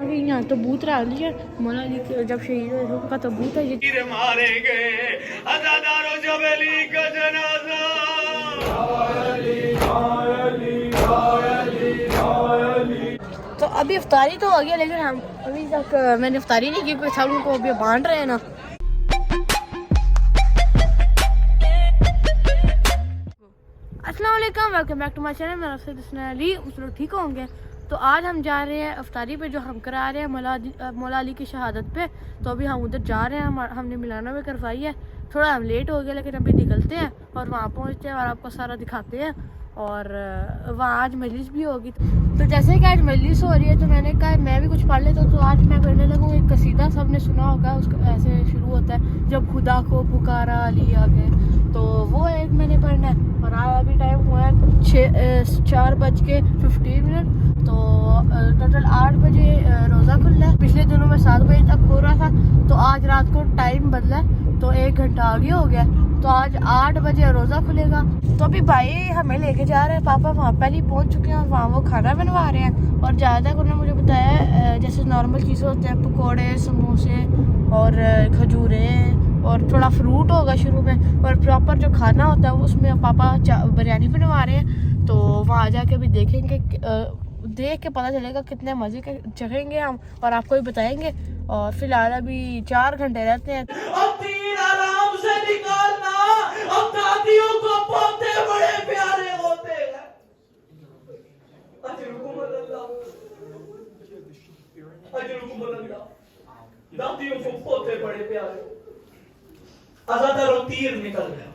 गई यहाँ तबूत रख लिया मौला अली के जब शहीद हुए का तबूत है ये मारेंगे अज़ादारों जबली का जनाजा। तो अभी इफ्तारी तो हो गया लेकिन हम अभी तक मैंने इफ्तारी नहीं की क्योंकि सब लोगों को अभी बांट रहे हैं ना। अस्सलाम वालेकुम, welcome back to my channel. मैं आपसे अली उस लोग ठीक होंगे। तो आज हम जा रहे हैं इफ्तारी पे जो हम करा रहे हैं मौला अली की शहादत पे। तो अभी हम उधर जा रहे हैं, हमने मिलाना भी करवाई है। थोड़ा हम लेट हो गए लेकिन अभी निकलते हैं और वहाँ पहुँचते हैं और आपको सारा दिखाते हैं। और वहाँ आज मजलिस भी होगी। तो जैसे कि आज मजलिस हो रही है तो मैंने कहा मैं भी कुछ पढ़ लेता हूँ। तो आज मैं पढ़ने लगूँ एक कसीदा, सबने सुना होगा, उसको ऐसे शुरू होता है, जब खुदा को पुकारा अली आ गए। तो वो एक मैंने पढ़ना है। और आज अभी टाइम हुआ है 4:15। तो टोटल 8 बजे रोज़ा खुला है। पिछले दिनों में 7 बजे तक हो रहा था, तो आज रात को टाइम बदला है तो 1 घंटा आगे हो गया। तो आज 8 बजे रोज़ा खुलेगा। तो अभी भाई हमें लेके जा रहे हैं, पापा वहाँ पहले ही पहुँच चुके हैं और वहाँ वो खाना बनवा रहे हैं। और ज़्यादा उन्होंने मुझे बताया जैसे नॉर्मल चीज़ें होते हैं, पकौड़े, समोसे और खजूरें और थोड़ा फ्रूट होगा शुरू में, और प्रॉपर जो खाना होता है उसमें पापा बिरयानी बनवा रहे हैं। तो वहाँ जाके भी देखेंगे, देख के पता चलेगा कितने मज़े के चखेंगे हम और आपको भी बताएंगे। और फिलहाल अभी 4 घंटे रहते हैं। आराम से निकालना, अब दादियों को पोते बड़े प्यारे होते हैं। दादियों को पोते बड़े प्यारे। अज़ादारों तीर निकल गया।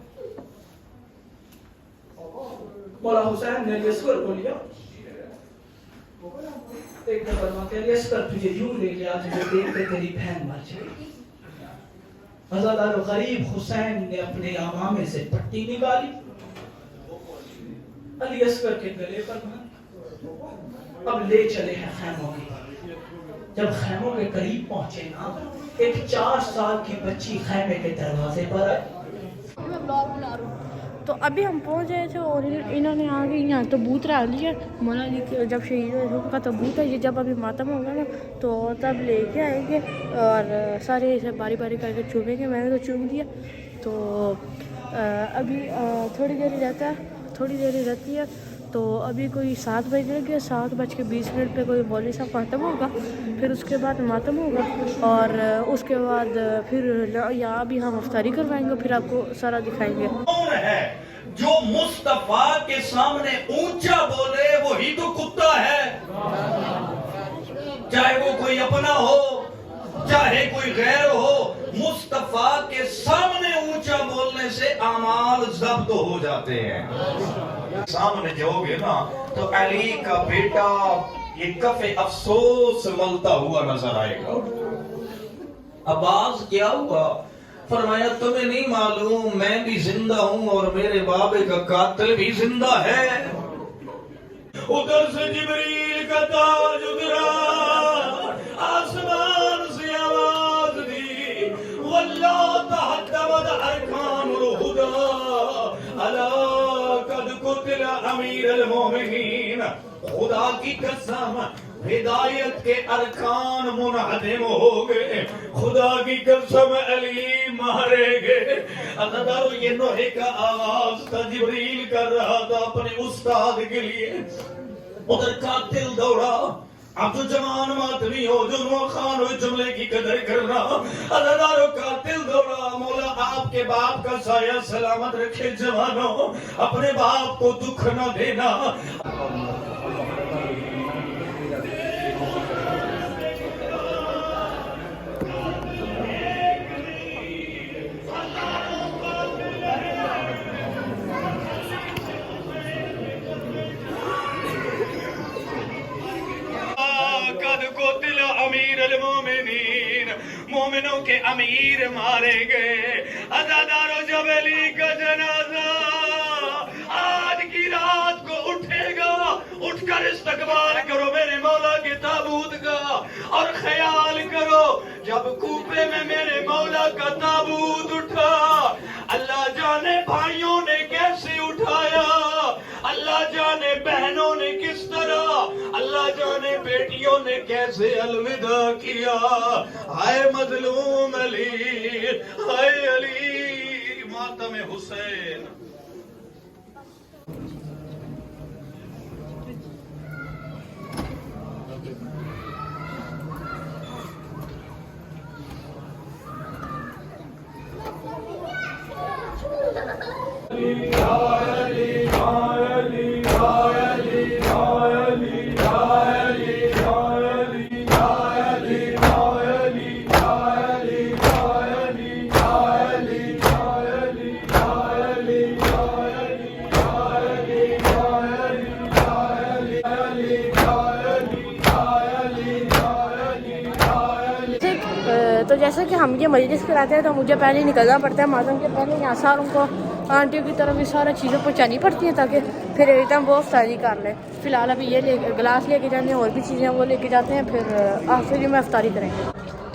मौला हुसैन ने यस्कर को लिया, एक दफा मांगे यस्कर तुझे यूं ले गया तुझे देख के तेरी बहन मर जाएगी। अज़ादारों गरीब हुसैन ने अपने अमामे से पट्टी निकाली, अली अस्कर के गले पर बांधी। अब ले चले हैं खैमों की। जब खैमों के करीब पहुंचे ना, एक 4 साल की बच्ची खैमे के दरवाजे पर आई। तो अभी हम पहुंच गए थे और इन्होंने आगे यहाँ तबूत रख लिया मौला अली के जब शहीद हुए का तबूत है ये। जब अभी मातम होगा ना तो तब लेके आएंगे और सारे इसे बारी बारी करके चूमेंगे। मैंने तो चूम दिया। तो अभी थोड़ी देर ही रहती है। तो अभी कोई 7 बजे लगे, 7:20 पे कोई मौलवी साहब ख़त्म होगा, फिर उसके बाद मातम होगा और उसके बाद फिर यहाँ भी हम इफ्तारी करवाएंगे, फिर आपको सारा दिखाएंगे। कौन है जो मुस्तफा के सामने ऊंचा बोले, वो ही तो कुत्ता है। चाहे वो कोई अपना हो चाहे कोई गैर हो, मुस्तफा के सामने ऊंचा बोलने से अमाल जब्त हो जाते हैं। सामने जाओगे ना तो अली का बेटा ये कफे अफसोस मलता हुआ नजर आएगा। अब्बास क्या हुआ? फरमाया तुम्हें नहीं मालूम मैं भी जिंदा हूं और मेरे बाबे का कातिल भी जिंदा है। उधर से जिब्रील का ताज उतरा, आसमान से आवाज दी, वल्लाह तहद्दमत अरकानुल हुदा अला कद कुतिला अमीरुल मोमिनीन। खुदा की कसम हिदायत के अरकान मुनहदिम हो गए। खुदा की कसम अली मारे गए। अज़ादारों ये नोहे का आवाज था, जिब्रील कर रहा था अपने उस्ताद के लिए। उधर कातिल दौड़ा। अब जो जवान मातमी हो, जो खान हो, जुमले की कदर करना। अज़ादारों कातिल दौड़ा। मौला आपके बाप का साया सलामत रखे जवानों, अपने बाप को दुख न देना। मोमिनों के अमीर मारे गए। अज़ादारों जबली का जनाजा आज की रात को उठेगा। उठकर इस्तकबाल करो मेरे मौला के ताबूत का और ख्याल करो जब कूफे में मेरे मौला का ताबूत उठा। अल्लाह जाने भाइयों ने कैसे उठाया, अल्लाह जाने बहनों ने किस तरह, अल्लाह जाने बेटियों ने कैसे अलविदा किया। हाय मजलूम अली, हाय अली, मातम हुसैन। तो जैसे कि हम ये मजलिस कराते हैं तो मुझे पहले ही निकलना पड़ता है मातम के पहले। यहाँ सारों को आंटियों की तरफ भी सारी चीज़ें पहुँचानी पड़ती हैं ताकि फिर एकदम वो अफ्तारी कर लें। फ़िलहाल अभी ये गिलास लेके जाते हैं और भी चीज़ें वो लेके जाते हैं, फिर आखिरी में अफ्तारी करेंगे।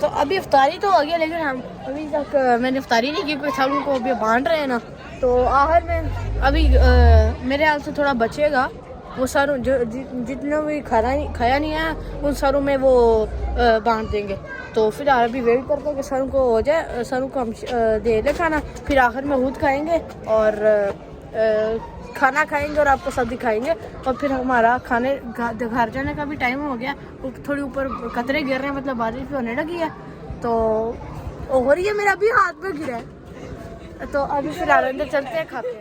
तो अभी अफ्तारी तो हो गया लेकिन हम अभी तक मैंने अफ्तारी नहीं की, कोई सब को अभी बांट रहे हैं ना। तो आखिर में अभी मेरे हाल से थोड़ा बचेगा, वो सारों जो जितने भी खाया नहीं है उन सारों में वो बांट देंगे। तो फिर अभी वेट करते हैं कि सरों को हो जाए, सरों को हम दे ले खाना, फिर आखिर में दूध खाएंगे और खाना खाएंगे और आपको सब दिखाएंगे। और फिर हमारा खाने घर जाने का भी टाइम हो गया। थोड़ी ऊपर कतरे गिर रहे हैं, मतलब बारिश भी होने लगी है। तो और ये मेरा भी हाथ में गिरा है। तो अभी फिर अंदर चलते हैं, खाते हैं।